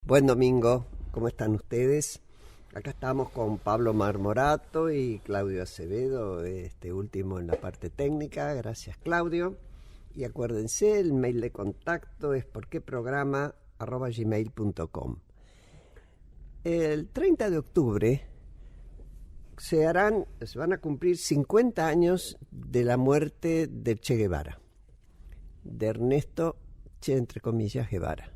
Buen domingo, ¿cómo están ustedes? Acá estamos con Pablo Marmorato y Claudio Acevedo, este último en la parte técnica. Gracias, Claudio. Y acuérdense, el mail de contacto es porqueprograma@gmail.com. El 30 de octubre se van a cumplir 50 años de la muerte de Che Guevara, de Ernesto Che, entre comillas, Guevara.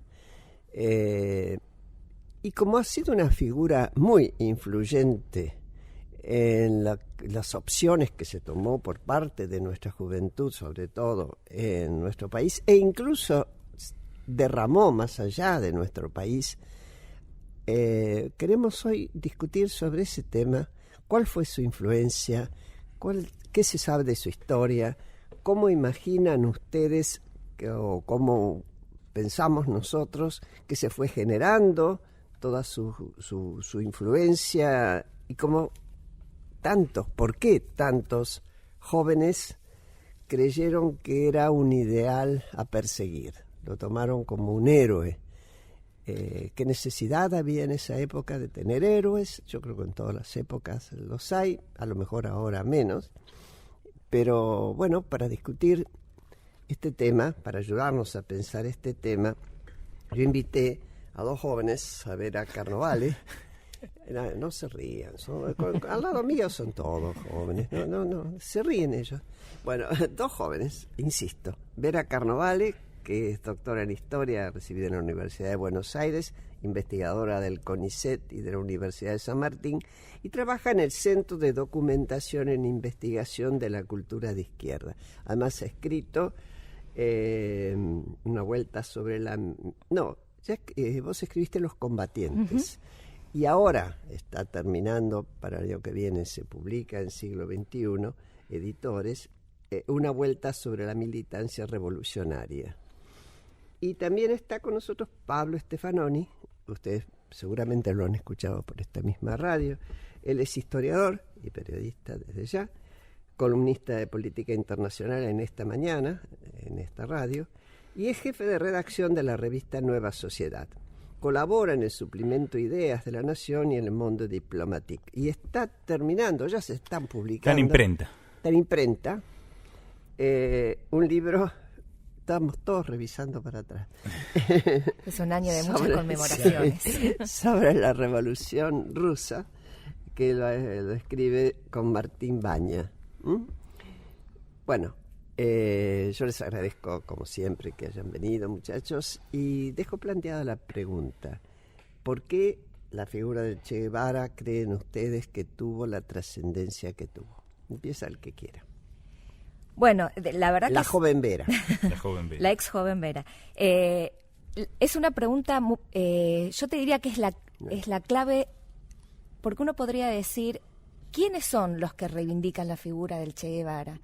Y como ha sido una figura muy influyente en las opciones que se tomó por parte de nuestra juventud, sobre todo en nuestro país, e incluso derramó más allá de nuestro país, queremos hoy discutir sobre ese tema. ¿Cuál fue su influencia? ¿Qué se sabe de su historia? ¿Cómo imaginan ustedes o cómo pensamos nosotros que se fue generando toda su influencia y por qué tantos jóvenes creyeron que era un ideal a perseguir? Lo tomaron como un héroe. ¿Qué necesidad había en esa época de tener héroes? Yo creo que en todas las épocas los hay, a lo mejor ahora menos. Pero bueno, para discutir este tema, para ayudarnos a pensar este tema, yo invité a dos jóvenes a ver a Carnovale. No se rían, al lado mío son todos jóvenes, no, se ríen ellos. Bueno, dos jóvenes, insisto, Vera Carnovale, que es doctora en Historia, recibida en la Universidad de Buenos Aires, investigadora del CONICET y de la Universidad de San Martín, y trabaja en el Centro de Documentación en Investigación de la Cultura de Izquierda. Además ha escrito una vuelta sobre vos escribiste Los Combatientes. Uh-huh. Y ahora está terminando, para el año que viene se publica en Siglo XXI, Editores, una vuelta sobre la militancia revolucionaria. Y también está con nosotros Pablo Stefanoni. Ustedes seguramente lo han escuchado por esta misma radio. Él es historiador y periodista desde ya, columnista de política internacional en Esta Mañana, en esta radio, y es jefe de redacción de la revista Nueva Sociedad. Colabora en el suplemento Ideas de la Nación y en el Mundo Diplomático. Y está terminando, ya se están publicando. Está en imprenta. Un libro, estamos todos revisando para atrás. Es un año de muchas conmemoraciones. Sobre la Revolución Rusa, que lo escribe con Martín Baña. Bueno, yo les agradezco como siempre que hayan venido, muchachos, y dejo planteada la pregunta: ¿por qué la figura de Che Guevara creen ustedes que tuvo la trascendencia que tuvo? Empieza el que quiera. Bueno, la verdad la que joven Vera. La ex joven Vera. Es una pregunta, yo te diría que es la clave, porque uno podría decir, ¿quiénes son los que reivindican la figura del Che Guevara?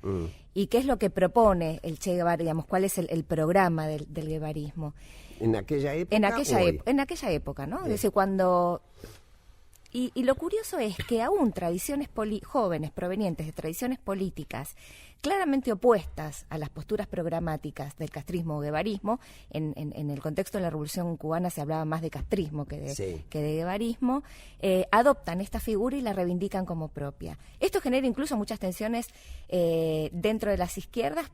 ¿Y qué es lo que propone el Che Guevara? Digamos, ¿cuál es el programa del guevarismo? ¿En aquella época? En aquella época, ¿no? Es decir, cuando... Y lo curioso es que aún tradiciones jóvenes provenientes de tradiciones políticas claramente opuestas a las posturas programáticas del castrismo o guevarismo, en el contexto de la Revolución Cubana se hablaba más de castrismo que de guevarismo, adoptan esta figura y la reivindican como propia. Esto genera incluso muchas tensiones dentro de las izquierdas,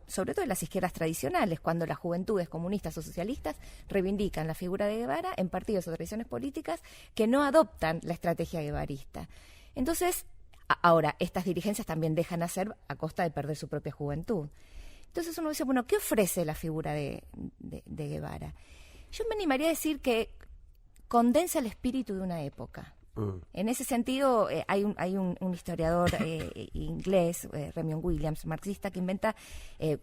sobre todo de las izquierdas tradicionales, cuando las juventudes comunistas o socialistas reivindican la figura de Guevara en partidos o tradiciones políticas que no adoptan la estrategia guevarista. Entonces, ahora, estas dirigencias también dejan hacer a costa de perder su propia juventud. Entonces uno dice, bueno, ¿qué ofrece la figura de Guevara? Yo me animaría a decir que condensa el espíritu de una época. En ese sentido, hay un historiador inglés, Remion Williams, marxista, que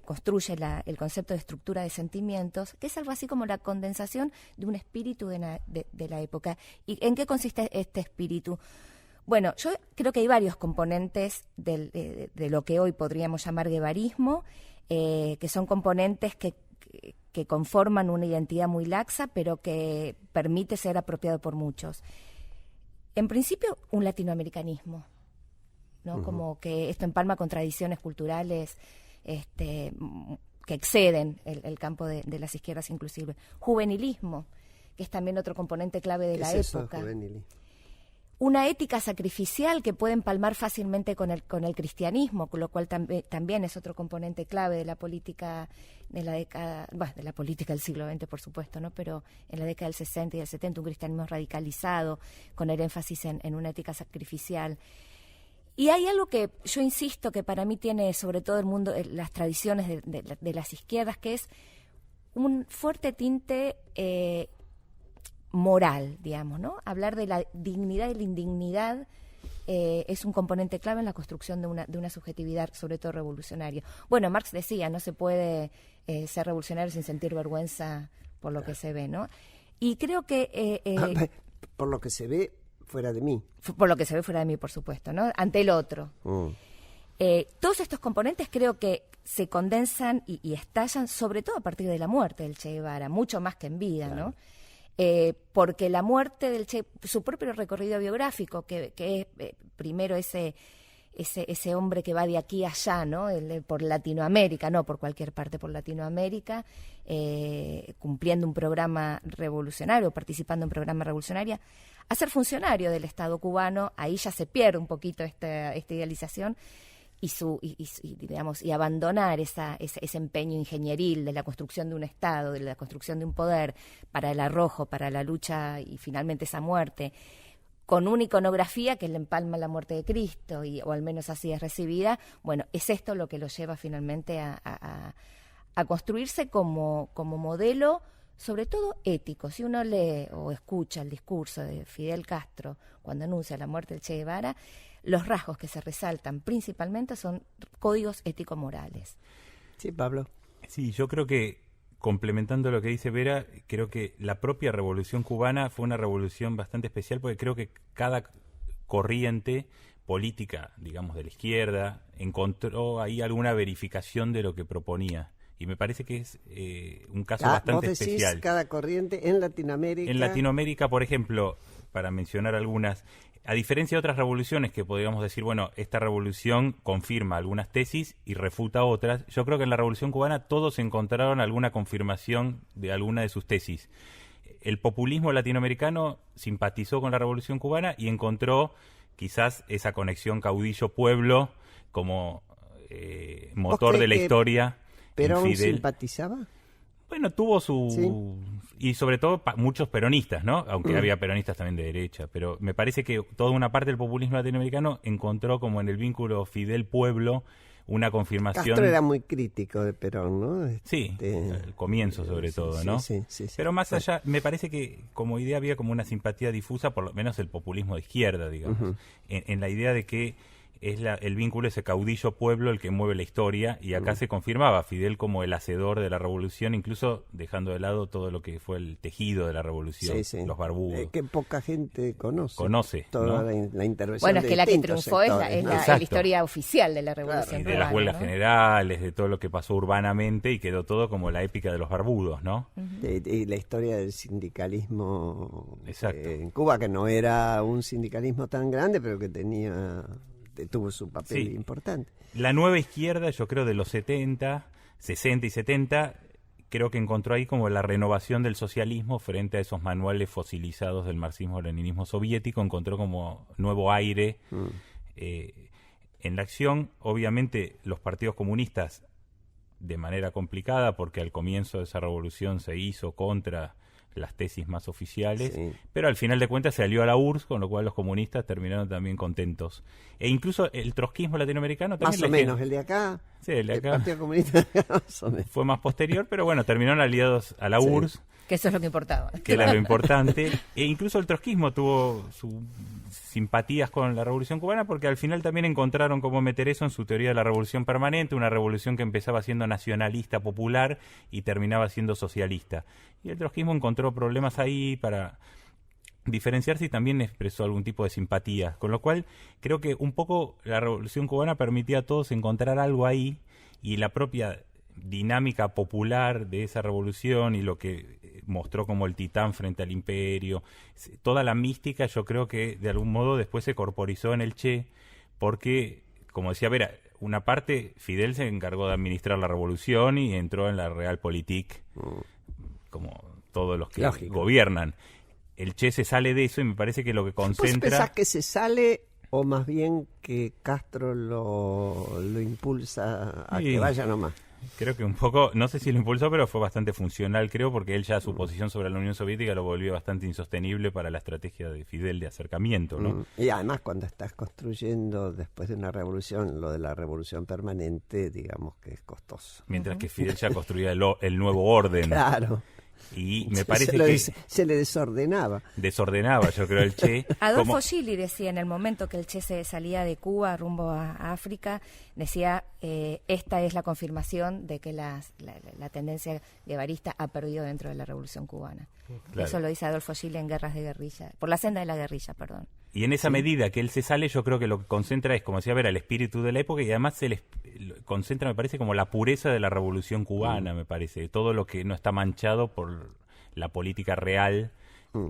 construye el concepto de estructura de sentimientos, que es algo así como la condensación de un espíritu de la época. ¿Y en qué consiste este espíritu? Bueno, yo creo que hay varios componentes de lo que hoy podríamos llamar guevarismo, que son componentes que conforman una identidad muy laxa, pero que permite ser apropiado por muchos. En principio, un latinoamericanismo, ¿no? Uh-huh. Como que esto empalma con tradiciones culturales que exceden el campo de las izquierdas inclusive. Juvenilismo, que es también otro componente clave de la eso, época. Juvenili? Una ética sacrificial que puede empalmar fácilmente con el cristianismo, con lo cual también es otro componente clave de la política de la década, de la política del siglo XX, por supuesto, ¿no? Pero en la década del 60 y del 70, un cristianismo radicalizado, con el énfasis en una ética sacrificial. Y hay algo que yo insisto que para mí tiene sobre todo el mundo, las tradiciones de las izquierdas, que es un fuerte tinte moral, digamos, ¿no? Hablar de la dignidad y la indignidad es un componente clave en la construcción de una subjetividad, sobre todo revolucionaria. Bueno, Marx decía, no se puede ser revolucionario sin sentir vergüenza por lo que se ve, ¿no? Y creo que... por lo que se ve fuera de mí. Por lo que se ve fuera de mí, por supuesto, ¿no? Ante el otro. Todos estos componentes creo que se condensan y estallan, sobre todo a partir de la muerte del Che Guevara, mucho más que en vida, claro, ¿no? Porque la muerte del Che, su propio recorrido biográfico, que es primero ese hombre que va de aquí a allá, ¿no? Por Latinoamérica, no por cualquier parte, por Latinoamérica, cumpliendo un programa revolucionario, participando en un programa revolucionario, a ser funcionario del Estado cubano. Ahí ya se pierde un poquito esta idealización y abandonar ese empeño ingenieril de la construcción de un Estado, de la construcción de un poder para el arrojo, para la lucha y finalmente esa muerte, con una iconografía que le empalma la muerte de Cristo, o al menos así es recibida. Bueno, es esto lo que lo lleva finalmente a construirse como modelo, sobre todo ético. Si uno lee o escucha el discurso de Fidel Castro cuando anuncia la muerte del Che Guevara, los rasgos que se resaltan principalmente son códigos ético-morales. Sí, Pablo. Sí, yo creo que, complementando lo que dice Vera, creo que la propia Revolución Cubana fue una revolución bastante especial, porque creo que cada corriente política, digamos, de la izquierda, encontró ahí alguna verificación de lo que proponía. Y me parece que es un caso bastante vos decís especial. Cada corriente en Latinoamérica. En Latinoamérica, por ejemplo, para mencionar algunas, a diferencia de otras revoluciones que podríamos decir, bueno, esta revolución confirma algunas tesis y refuta otras, yo creo que en la Revolución Cubana todos encontraron alguna confirmación de alguna de sus tesis. El populismo latinoamericano simpatizó con la Revolución Cubana y encontró quizás esa conexión caudillo-pueblo como motor de la historia. ¿Perón simpatizaba? Bueno, tuvo su... ¿Sí? Y sobre todo muchos peronistas, ¿no? Aunque había peronistas también de derecha. Pero me parece que toda una parte del populismo latinoamericano encontró como en el vínculo Fidel-Pueblo una confirmación... Castro era muy crítico de Perón, ¿no? Sí, al comienzo sobre todo, ¿no? Sí. Pero más allá, me parece que como idea había como una simpatía difusa, por lo menos el populismo de izquierda, digamos. En la idea de que es el vínculo, ese caudillo pueblo el que mueve la historia, y acá se confirmaba Fidel como el hacedor de la revolución, incluso dejando de lado todo lo que fue el tejido de la revolución, los barbudos. Que poca gente conoce ¿no? Toda la intervención. Bueno, es que la que triunfó es la historia oficial de la revolución. Y de las huelgas generales, de todo lo que pasó urbanamente, y quedó todo como la épica de los barbudos, ¿no? Y la historia del sindicalismo en Exacto. Cuba, que no era un sindicalismo tan grande, pero que tuvo su papel importante. La nueva izquierda, yo creo, de los 60 y 70, creo que encontró ahí como la renovación del socialismo frente a esos manuales fosilizados del marxismo-leninismo soviético. Encontró como nuevo aire en la acción. Obviamente los partidos comunistas, de manera complicada, porque al comienzo de esa revolución se hizo contra las tesis más oficiales, pero al final de cuentas se alió a la URSS, con lo cual los comunistas terminaron también contentos. E incluso el trotskismo latinoamericano también... Más o menos, el de acá, el Partido Comunista más o menos. Fue más posterior, pero bueno, terminaron aliados a la URSS. Que eso es lo que importaba. Que era lo importante. E incluso el trotskismo tuvo sus simpatías con la Revolución Cubana, porque al final también encontraron cómo meter eso en su teoría de la revolución permanente, una revolución que empezaba siendo nacionalista, popular, y terminaba siendo socialista. Y el trotskismo encontró problemas ahí para diferenciarse, y también expresó algún tipo de simpatía. Con lo cual, creo que un poco la Revolución Cubana permitía a todos encontrar algo ahí, y la propia dinámica popular de esa revolución y lo que mostró como el titán frente al imperio, toda la mística, yo creo que de algún modo después se corporizó en el Che, porque, como decía Vera, una parte, Fidel se encargó de administrar la revolución y entró en la Realpolitik como todos los que Lógico. gobiernan. El Che se sale de eso y me parece que lo que ¿Vos concentra... pensás que se sale o más bien que Castro lo impulsa a Sí. que vaya nomás? Creo que un poco, no sé si lo impulsó, pero fue bastante funcional, creo, porque él ya su posición sobre la Unión Soviética lo volvió bastante insostenible para la estrategia de Fidel de acercamiento, ¿no? Y además cuando estás construyendo después de una revolución, lo de la revolución permanente, digamos que es costoso. Mientras que Fidel ya construía el nuevo orden. Claro. Y me parece se le desordenaba. desordenaba, yo creo, el Che. Adolfo como- Schily decía en el momento que el Che se salía de Cuba rumbo a África, decía, esta es la confirmación de que la tendencia guevarista ha perdido dentro de la Revolución Cubana. Claro. Eso lo dice Adolfo Schily en Guerras de Guerrilla, por la senda de la guerrilla, perdón. Y en esa medida que él se sale, yo creo que lo que concentra es, como decía, ver el espíritu de la época y además concentra, me parece, como la pureza de la revolución cubana, me parece. Todo lo que no está manchado por la política real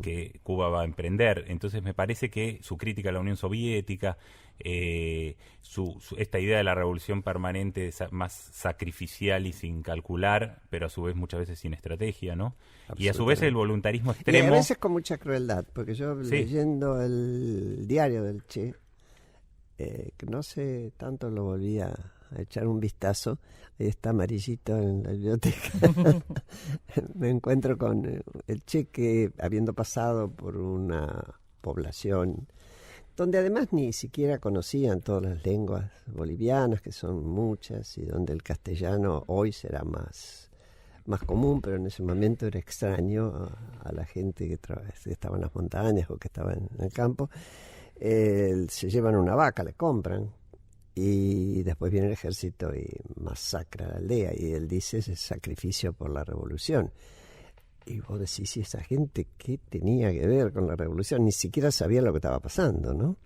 que Cuba va a emprender. Entonces me parece que su crítica a la Unión Soviética, esta idea de la revolución permanente más sacrificial y sin calcular, pero a su vez muchas veces sin estrategia, ¿no? Y a su vez el voluntarismo Y a extremo... veces con mucha crueldad, porque yo Sí. leyendo el diario del Che, que no sé, tanto lo volví a echar un vistazo, ahí está amarillito en la biblioteca, me encuentro con el Che que habiendo pasado por una población donde además ni siquiera conocían todas las lenguas bolivianas, que son muchas, y donde el castellano hoy será más común, pero en ese momento era extraño a la gente que estaba en las montañas o que estaba en el campo. Se llevan una vaca, le compran, y después viene el ejército y masacra la aldea, y él dice, es el sacrificio por la revolución. Y vos decís, ¿y esa gente qué tenía que ver con la revolución? Ni siquiera sabía lo que estaba pasando, ¿no?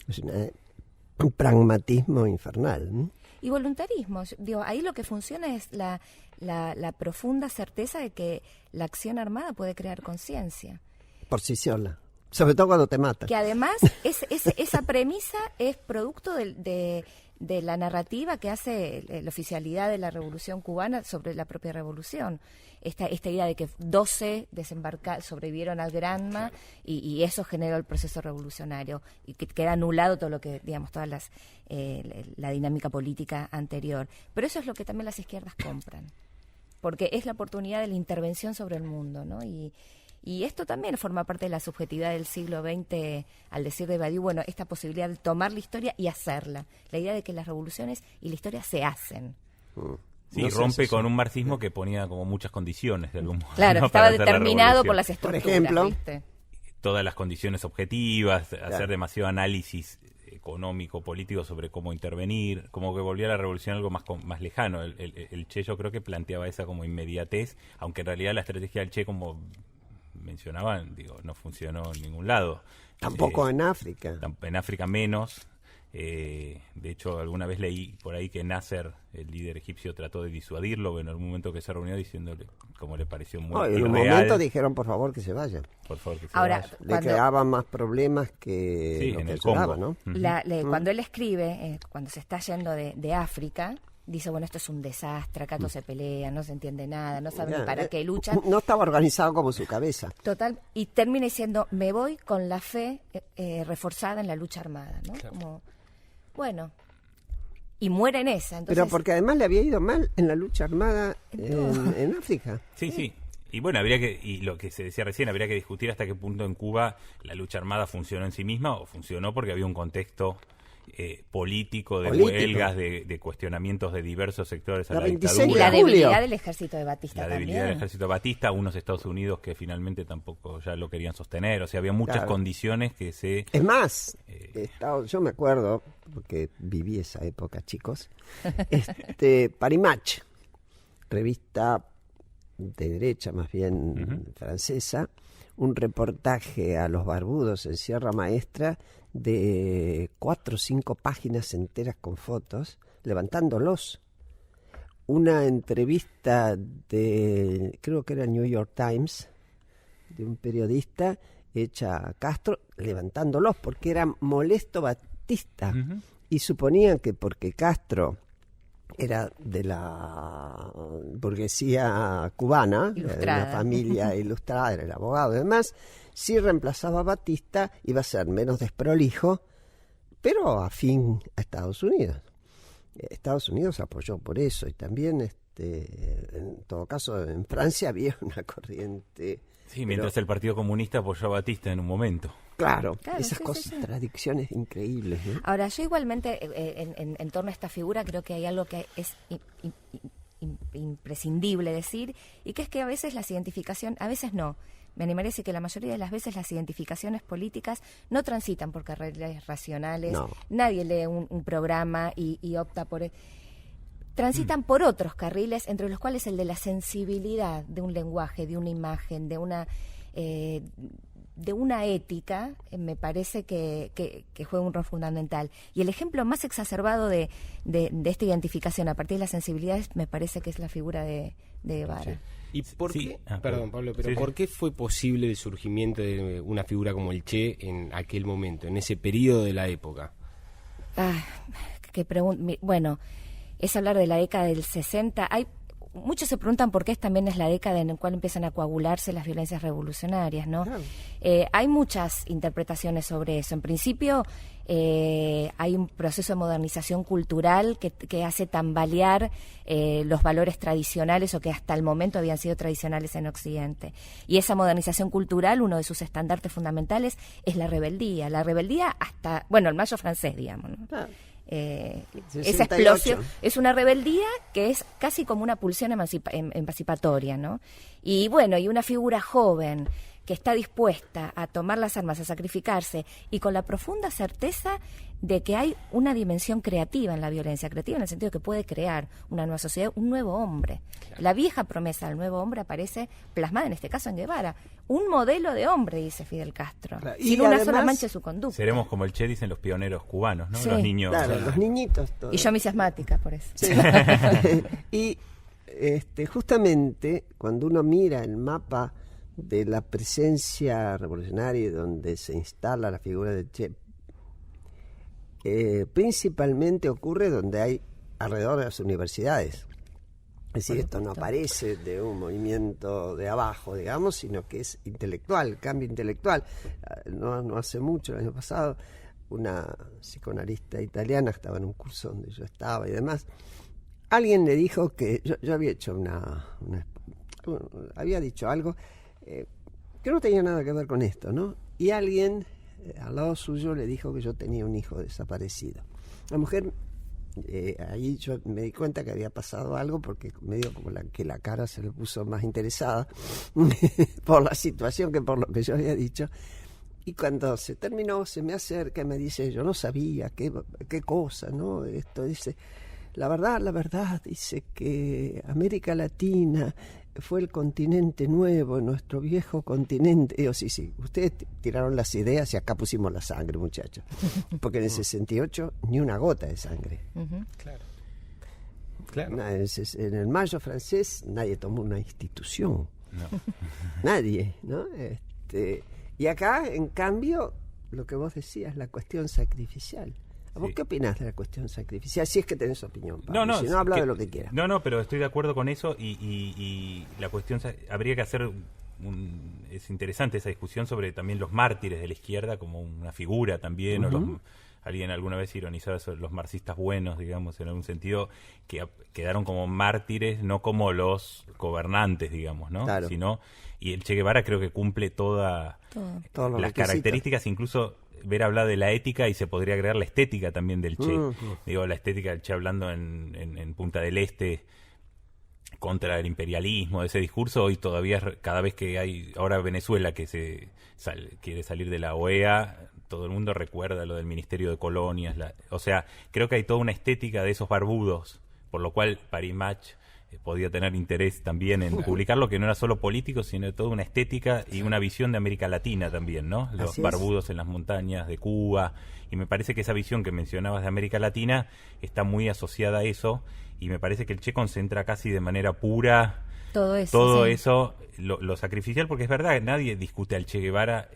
Es un pragmatismo infernal, ¿no? Y voluntarismo, digo, ahí lo que funciona es la profunda certeza de que la acción armada puede crear conciencia. Por sí sola. Sobre todo cuando te matan. Que además esa premisa es producto de la narrativa que hace la oficialidad de la Revolución Cubana sobre la propia revolución. Esta idea de que 12 sobrevivieron al Granma y eso generó el proceso revolucionario y que queda anulado todo lo que, digamos, todas la dinámica política anterior. Pero eso es lo que también las izquierdas compran, porque es la oportunidad de la intervención sobre el mundo, ¿no? Y esto también forma parte de la subjetividad del siglo XX, al decir de Badiou, bueno, esta posibilidad de tomar la historia y hacerla. La idea de que las revoluciones y la historia se hacen. Sí, No sé rompe si con un marxismo que ponía como muchas condiciones de algún modo. Claro, ¿no? estaba para hacer la determinado revolución. por las estructuras, ejemplo, ¿viste? Todas las condiciones objetivas, hacer demasiado análisis económico, político sobre cómo intervenir, como que volvía a la revolución algo más lejano. El Che yo creo que planteaba esa como inmediatez, aunque en realidad la estrategia del Che, como mencionaban, digo, no funcionó en ningún lado. Tampoco en África. En África menos. De hecho, alguna vez leí por ahí que Nasser, el líder egipcio, trató de disuadirlo en algún momento que se reunió diciéndole como le pareció muy No, en irreal. un momento dijeron, por favor, que se vaya. Por favor, que se Ahora, vaya. Le creaban más problemas que Sí, lo en que el ayudaba, Congo. ¿no? Cuando él escribe, cuando se está yendo de África, dice, bueno, esto es un desastre, acá todos se pelean, no se entiende nada, no saben ni para qué luchan. No estaba organizado como su cabeza. Total, y termina diciendo, me voy con la fe reforzada en la lucha armada, ¿no? Claro. Como, bueno, y muere en esa. Entonces, Pero porque además le había ido mal en la lucha armada en África. Sí. Y bueno, y lo que se decía recién, habría que discutir hasta qué punto en Cuba la lucha armada funcionó en sí misma o funcionó porque había un contexto político, de huelgas, de cuestionamientos de diversos sectores a La la 26 y dictadura. la Julio. debilidad del ejército de Batista La también. debilidad del ejército de Batista, unos Estados Unidos que finalmente tampoco ya lo querían sostener, o sea, había muchas Claro. condiciones que se... Es más, yo me acuerdo, porque viví esa época, chicos, Parimach, revista de derecha, más bien francesa, un reportaje a los barbudos en Sierra Maestra de 4 o 5 páginas enteras con fotos, levantándolos. Una entrevista de, creo que era el New York Times, de un periodista hecha a Castro, levantándolos, porque era molesto Batista. Y suponían que porque Castro era de la burguesía cubana, de una familia ilustrada, era el abogado y demás. Si reemplazaba a Batista, iba a ser menos desprolijo, pero afín a Estados Unidos. Estados Unidos apoyó por eso, y también, en todo caso, en Francia había una corriente... Sí, mientras el Partido Comunista apoyó a Batista en un momento. Claro, esas contradicciones increíbles, ¿no? Ahora, yo igualmente, en torno a esta figura, creo que hay algo que es imprescindible decir, y que es que a veces las identificaciones, a veces no, me animaría a decir que la mayoría de las veces las identificaciones políticas no transitan por carriles racionales, no. Nadie lee un programa y opta por... Transitan por otros carriles, entre los cuales el de la sensibilidad de un lenguaje, de una imagen, de una ética, me parece que juega un rol fundamental. Y el ejemplo más exacerbado de esta identificación a partir de las sensibilidades me parece que es la figura de Guevara. Sí. ¿Y por qué? Perdón, Pablo, pero ¿por qué fue posible el surgimiento de una figura como el Che en aquel momento, en ese periodo de la época? Bueno, es hablar de la década del 60. Muchos se preguntan por qué también es la década en la cual empiezan a coagularse las violencias revolucionarias, ¿no? Claro. Hay muchas interpretaciones sobre eso. En principio, hay un proceso de modernización cultural que hace tambalear los valores tradicionales o que hasta el momento habían sido tradicionales en Occidente. Y esa modernización cultural, uno de sus estandartes fundamentales es la rebeldía. La rebeldía hasta, el mayo francés, digamos, ¿no? Claro. Esa explosión es una rebeldía que es casi como una pulsión emancipatoria, ¿no? Y una figura joven que está dispuesta a tomar las armas, a sacrificarse, y con la profunda certeza de que hay una dimensión creativa en la violencia, creativa en el sentido de que puede crear una nueva sociedad, un nuevo hombre. Claro. La vieja promesa del nuevo hombre aparece plasmada en este caso en Guevara. Un modelo de hombre, dice Fidel Castro, claro. Sin una sola mancha de su conducta. Seremos como el Che, dicen los pioneros cubanos, ¿no? Sí, los niños. Claro, los niñitos. Todos. Y yo mis asmáticas, por eso. Sí. Y justamente cuando uno mira el mapa de la presencia revolucionaria donde se instala la figura del Che, principalmente ocurre donde hay alrededor de las universidades. Es decir, esto no aparece de un movimiento de abajo, digamos, sino que es intelectual, cambio intelectual. No hace mucho, el año pasado, una psicoanalista italiana, estaba en un curso donde yo estaba y demás, alguien le dijo que yo había hecho había dicho algo que no tenía nada que ver con esto, ¿no? Y alguien al lado suyo le dijo que yo tenía un hijo desaparecido. La mujer, ahí yo me di cuenta que había pasado algo, porque medio como que la cara se le puso más interesada por la situación que por lo que yo había dicho. Y cuando se terminó, se me acerca y me dice, yo no sabía qué cosa, ¿no? Esto dice, la verdad, dice que América Latina fue el continente nuevo, nuestro viejo continente. Y yo, sí, ustedes tiraron las ideas y acá pusimos la sangre, muchachos. Porque en el 68 ni una gota de sangre. Uh-huh. Claro. En el mayo francés nadie tomó una institución. No. Nadie, ¿no? Y acá, en cambio, lo que vos decías, la cuestión sacrificial. ¿Vos qué opinás de la cuestión sacrificial? Si es que tenés opinión, Pablo. Si no, habla de lo que quieras. No, pero estoy de acuerdo con eso y la cuestión, habría que hacer es interesante esa discusión sobre también los mártires de la izquierda como una figura también, uh-huh. Alguien alguna vez ironizaba sobre los marxistas buenos, digamos, en algún sentido, que quedaron como mártires, no como los gobernantes, digamos, ¿no? Claro. Sino, y el Che Guevara creo que cumple todas las características, incluso ver hablar de la ética y se podría agregar la estética también del Che. Digo, la estética del Che hablando en Punta del Este contra el imperialismo, de ese discurso, hoy todavía cada vez que hay, ahora Venezuela que quiere salir de la OEA, todo el mundo recuerda lo del Ministerio de Colonias, o sea, creo que hay toda una estética de esos barbudos, por lo cual Paris Match podía tener interés también en publicarlo, que no era solo político, sino toda una estética y una visión de América Latina también, ¿no? Los barbudos en las montañas de Cuba, y me parece que esa visión que mencionabas de América Latina está muy asociada a eso, y me parece que el Che concentra casi de manera pura todo eso, lo sacrificial, porque es verdad, nadie discute al Che Guevara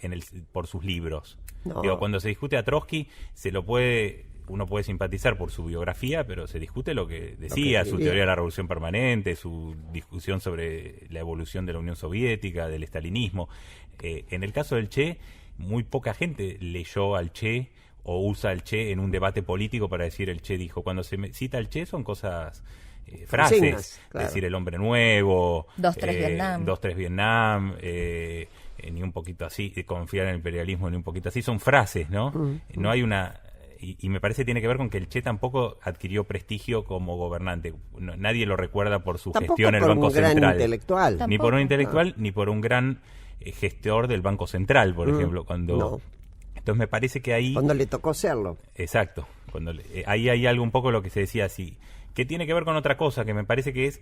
por sus libros. No. Digo, cuando se discute a Trotsky, se lo puede uno puede simpatizar por su biografía, pero se discute lo que decía, su teoría de la revolución permanente, su discusión sobre la evolución de la Unión Soviética, del estalinismo. En el caso del Che, muy poca gente leyó al Che o usa al Che en un debate político para decir el Che dijo. Cuando se cita al Che son cosas, frases, Signas, claro. Decir el hombre nuevo, 2-3 Vietnam, ni un poquito así, confiar en el imperialismo, ni un poquito así, son frases, ¿no? No hay una... Y me parece que tiene que ver con que el Che tampoco adquirió prestigio como gobernante. Nadie lo recuerda por su gestión en el Banco Central. Tampoco por un gran intelectual. Ni por un intelectual, ni por un gran gestor del Banco Central, por ejemplo. Entonces me parece que ahí... Cuando le tocó serlo. Exacto. Ahí hay algo un poco lo que se decía así, que tiene que ver con otra cosa, que me parece que es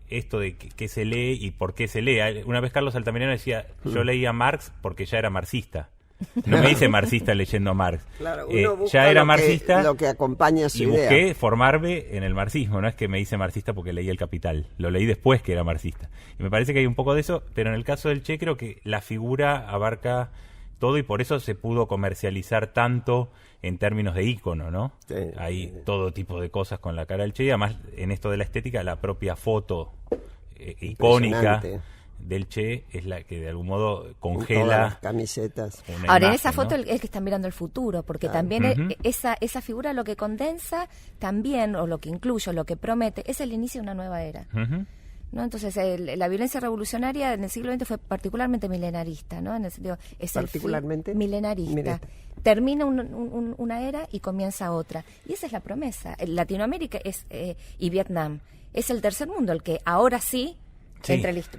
esto de qué se lee y por qué se lee. Una vez Carlos Altamirano decía, yo leía Marx porque ya era marxista. No me hice marxista leyendo a Marx. Claro, uno busca ya era marxista lo que acompaña a su idea. Y busqué formarme en el marxismo. No es que me hice marxista porque leí El Capital. Lo leí después que era marxista. Y me parece que hay un poco de eso, pero en el caso del Che creo que la figura abarca todo y por eso se pudo comercializar tanto en términos de ícono, ¿no? Sí, hay todo tipo de cosas con la cara del Che y además en esto de la estética la propia foto icónica del Che es la que de algún modo congela todas las camisetas. Ahora, en esa foto, ¿no? El que está mirando el futuro, porque también esa figura lo que condensa también, o lo que incluye, o lo que promete, es el inicio de una nueva era. ¿No? Entonces, la violencia revolucionaria en el siglo XX fue particularmente milenarista, ¿no? En el sentido, es particularmente milenarista. Termina una era y comienza otra. Y esa es la promesa. Latinoamérica y Vietnam es el tercer mundo, el que ahora sí.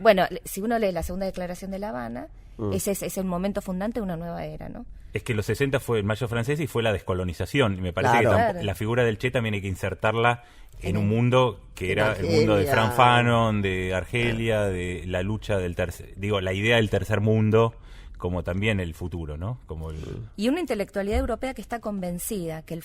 Bueno, si uno lee la segunda declaración de La Habana, ese es el momento fundante de una nueva era, ¿no? Es que los 60 fue el mayo francés y fue la descolonización. Y me parece que la figura del Che también hay que insertarla en un mundo que era el mundo de Frantz Fanon, de Argelia, de la lucha del la idea del tercer mundo, como también el futuro, ¿no? Y una intelectualidad europea que está convencida que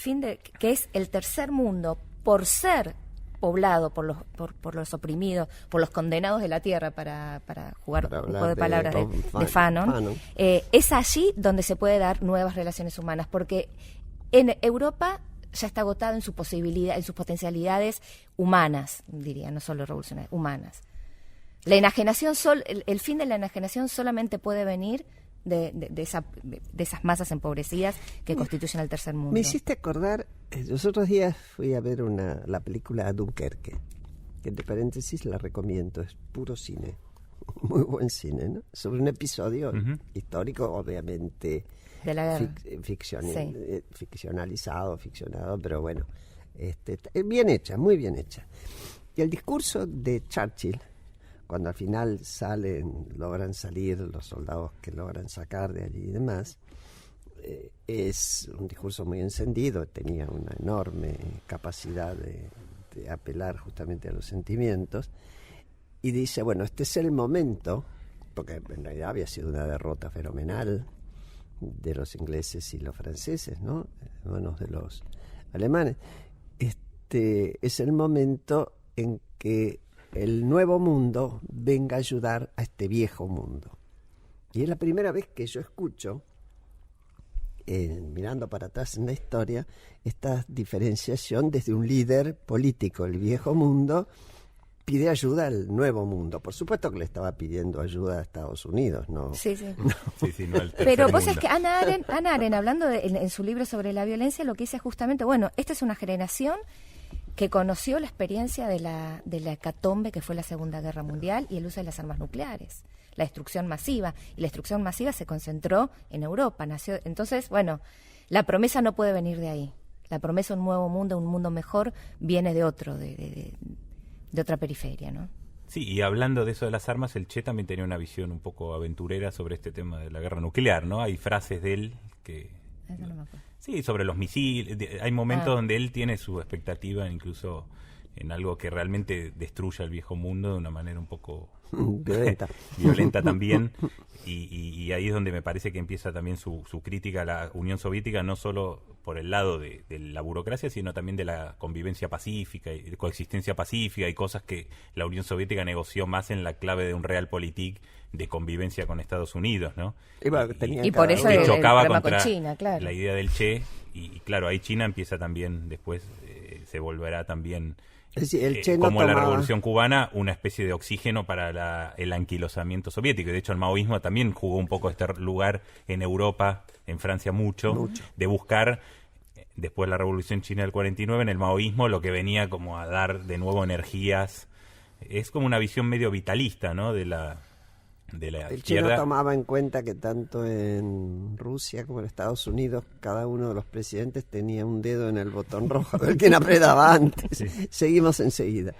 que es el tercer mundo por ser poblado por los oprimidos, por los condenados de la tierra, para jugar un juego de palabras de Fanon. Es allí donde se puede dar nuevas relaciones humanas, porque en Europa ya está agotado en su posibilidad, en sus potencialidades humanas, diría, no solo revolucionarias, humanas. La enajenación, el fin de la enajenación solamente puede venir de esas masas empobrecidas que constituyen el tercer mundo. Me hiciste acordar, los otros días fui a ver la película Dunkerque, que entre paréntesis la recomiendo, es puro cine, muy buen cine, ¿no? Sobre un episodio histórico, obviamente de la guerra. Ficcionalizado, pero bueno, bien hecha, muy bien hecha. Y el discurso de Churchill, cuando al final logran salir los soldados que logran sacar de allí y demás, es un discurso muy encendido, tenía una enorme capacidad de apelar justamente a los sentimientos, y dice, bueno, este es el momento, porque en realidad había sido una derrota fenomenal de los ingleses y los franceses, ¿no? En manos de los alemanes. Es el momento en que el nuevo mundo venga a ayudar a este viejo mundo. Y es la primera vez que yo escucho, mirando para atrás en la historia, esta diferenciación desde un líder político. El viejo mundo pide ayuda al nuevo mundo. Por supuesto que le estaba pidiendo ayuda a Estados Unidos, ¿no? Sí, sí. No al Pero vos mundo. es que Hannah Arendt, hablando en su libro sobre la violencia, lo que dice justamente, bueno, esta es una generación que conoció la experiencia de la hecatombe que fue la Segunda Guerra Mundial y el uso de las armas nucleares, la destrucción masiva. Y la destrucción masiva se concentró en Europa. Entonces, bueno, la promesa no puede venir de ahí. La promesa de un nuevo mundo, un mundo mejor, viene de otro, de otra periferia, ¿no? Sí, y hablando de eso de las armas, el Che también tenía una visión un poco aventurera sobre este tema de la guerra nuclear, ¿no? Hay frases de él que... Eso no me acuerdo. Sí, sobre los misiles. Hay momentos donde él tiene su expectativa incluso en algo que realmente destruya el viejo mundo de una manera un poco violenta también. Y ahí es donde me parece que empieza también su crítica a la Unión Soviética, no solo por el lado de la burocracia, sino también de la convivencia pacífica y de coexistencia pacífica y cosas que la Unión Soviética negoció más en la clave de un realpolitik de convivencia con Estados Unidos, ¿no? Y por eso chocaba el contra con China, claro. la idea del Che y claro, ahí China empieza también, después se volverá también, es decir, el Che no como la tomaba... Revolución Cubana, una especie de oxígeno para el anquilosamiento soviético. De hecho, el maoísmo también jugó un poco este lugar en Europa, en Francia mucho. De buscar, después de la Revolución China del 49, en el maoísmo lo que venía como a dar de nuevo energías. Es como una visión medio vitalista, ¿no? de la El izquierda. Che no tomaba en cuenta que tanto en Rusia como en Estados Unidos cada uno de los presidentes tenía un dedo en el botón rojo, a ver quién apretaba antes. Sí. Seguimos enseguida.